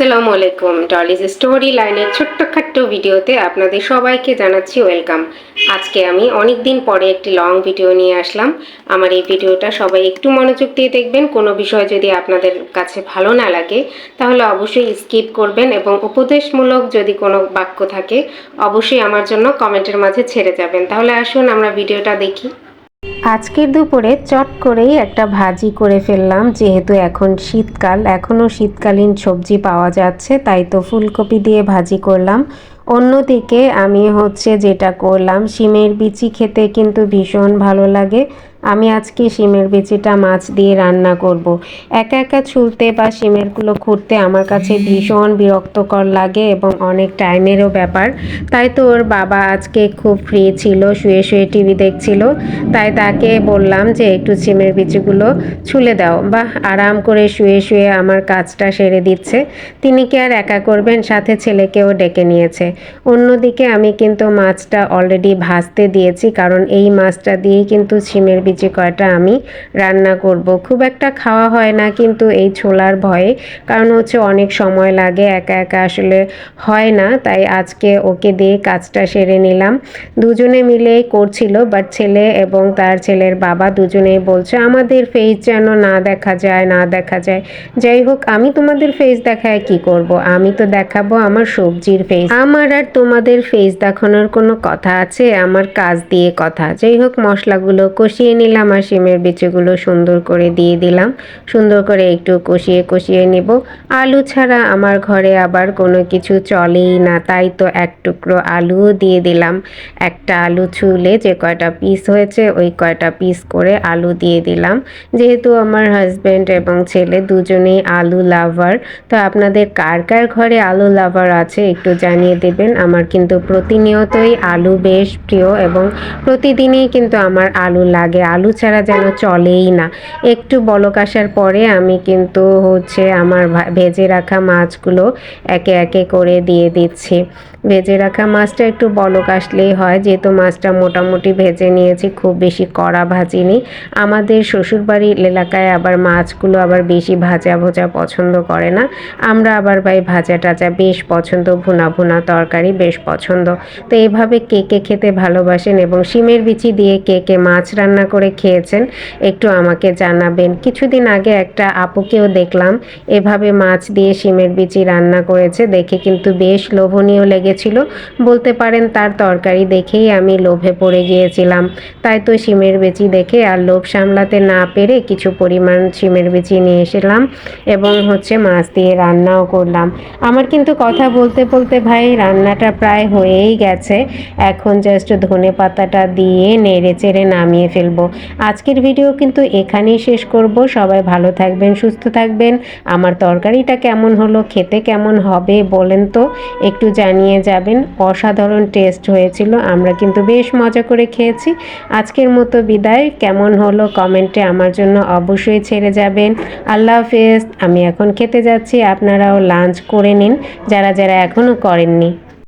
আসসালামু আলাইকুম। Dolly's story লাইনের ছোট্টখাট্ট ভিডিওতে আপনাদের সবাইকে জানাচ্ছি ওয়েলকাম। আজকে আমি অনেক দিন পরে একটি লং ভিডিও নিয়ে আসলাম। আমার এই ভিডিওটা সবাই একটু মনোযোগ দিয়ে দেখবেন। কোনো বিষয় যদি আপনাদের কাছে ভালো না লাগে তাহলে অবশ্যই স্কিপ করবেন, এবং উপদেশমূলক যদি কোনো বাক্য থাকে অবশ্যই আমার জন্য কমেন্টের মাঝে ছেড়ে যাবেন। তাহলে আসুন আমরা ভিডিওটা দেখি। আজকের দুপুরে চট করেই একটা ভাজি করে ফেললাম, যেহেতু এখন শীতকাল, এখনও শীতকালীন সবজি পাওয়া যাচ্ছে, তাই তো ফুলকপি দিয়ে ভাজি করলাম। অন্যদিকে আমি যেটা করলাম, শিমের বিচি খেতে কিন্তু ভীষণ ভালো লাগে। আমি আজকে শিমের বিচিটা মাছ দিয়ে রান্না করব। একা একা ছুলতে বা শিমেরগুলো খুঁড়তে আমার কাছে ভীষণ বিরক্তকর লাগে এবং অনেক টাইমেরও ব্যাপার। তাই তো ওর বাবা আজকে খুব ফ্রি ছিল, শুয়ে শুয়ে টিভি দেখছিল, তাই তাকে বললাম যে একটু শিমের বিচিগুলো ছুলে দাও, বা আরাম করে শুয়ে শুয়ে আমার কাজটা সেরে দিচ্ছে। তিনি কি আর একা করবেন, সাথে ছেলেকেও ডেকে নিয়েছে। অন্যদিকে আমি কিন্তু মাছটা অলরেডি ভাজতে দিয়েছি, কারণ এই মাছটা দিয়েই কিন্তু শিমের বিচি কয়টা আমি রান্না করব। খুব একটা খাওয়া হয় না কিন্তু এই ছোলার ভয়ে, কারণ অনেক সময় লাগে, একা একা আসলে হয় না, তাই আজকে ওকে দিয়ে কাজটা সেরে নিলাম। দুজনে মিলেই করছিল, বাট ছেলে এবং তার ছেলের বাবা দুজনেই বলছে আমাদের ফেস যেন না দেখা যায়, না দেখা যায়। যাই হোক, আমি তোমাদের ফেস দেখায় কি করব, আমি তো দেখাবো আমার সবজির ফেস। আমার আর তোমাদের ফেস দেখানোর কোনো কথা আছে? আমার কাজ দিয়ে কথা। যাই হোক, মশলাগুলো কষিয়ে নিলাম আর শিমের বিচিগুলো সুন্দর করে দিয়ে দিলাম। সুন্দর করে একটু কষিয়ে কষিয়ে নেব। আলু ছাড়া আমার ঘরে আবার কোনো কিছু চলেই না, তাই তো এক টুকরো আলুও দিয়ে দিলাম। একটা আলু ছুলে যে কয়টা পিস হয়েছে ওই কয়টা পিস করে আলু দিয়ে দিলাম। যেহেতু আমার হাজব্যান্ড এবং ছেলে দুজনেই আলু লাভার, তো আপনাদের কার কার ঘরে আলু লাভার আছে একটু জানিয়ে দেবেন। আমার কিন্তু প্রতিনিয়তই আলু বেশ প্রিয় এবং প্রতিদিনই কিন্তু আমার আলু লাগে, আলু ছাড়া যেন চলেই না। একটু বলক আসার পরে আমি কিন্তু আমার ভেজে রাখা মাছগুলো একে একে করে দিয়ে দিচ্ছি। ভেজে রাখা মাছটা একটু বলক আসলেই হয়, যেহেতু মাছটা মোটামুটি ভেজে নিয়েছি, খুব বেশি কড়া ভাজিনি। আমাদের শ্বশুরবাড়ির এলাকায় আবার মাছগুলো আবার বেশি ভাজা ভোজা পছন্দ করে না, আমরা আবার ভাই ভাজা টাজা বেশ পছন্দ, ভুনা ভুনা তরকারি বেশ পছন্দ। তো এইভাবে কে কে খেতে ভালোবাসেন এবং শিমের বিচি দিয়ে কে কে মাছ রান্না করে খেয়েছেন একটু আমাকে জানাবেন। কিছুদিন আগে একটা আপুকেও দেখলাম এভাবে মাছ দিয়ে শিমের বিচি রান্না করেছে, দেখে কিন্তু বেশ লোভনীয় লেগেছিল। বলতে পারেন তার তরকারি দেখেই আমি লোভে পড়ে গিয়েছিলাম। তাই তো শিমের বিচি দেখে আর লোভ সামলাতে না পেরে কিছু পরিমাণ শিমের বিচি নিয়ে এসেলাম এবং মাছ দিয়ে রান্নাও করলাম। আমার কিন্তু কথা বলতে বলতে ভাই রান্নাটা প্রায় হয়েই গেছে। এখন জাস্ট ধনে পাতাটা দিয়ে নেড়ে চেড়ে নামিয়ে ফেলবো। আজকের ভিডিও কিন্তু এখানেই শেষ করব। সবাই ভালো থাকবেন, সুস্থ থাকবেন। আমার তরকারিটা কেমন হলো, খেতে কেমন হবে বলেন তো, একটু জানিয়ে যাবেন। অসাধারণ টেস্ট হয়েছিল, আমরা কিন্তু বেশ মজা করে খেয়েছি। আজকের মতো বিদায়। কেমন হলো কমেন্টে আমার জন্য অবশ্যই ছেড়ে যাবেন। আল্লাহ হাফেজ। আমি এখন খেতে যাচ্ছি, আপনারাও লাঞ্চ করে নিন যারা যারা এখনও করেননি।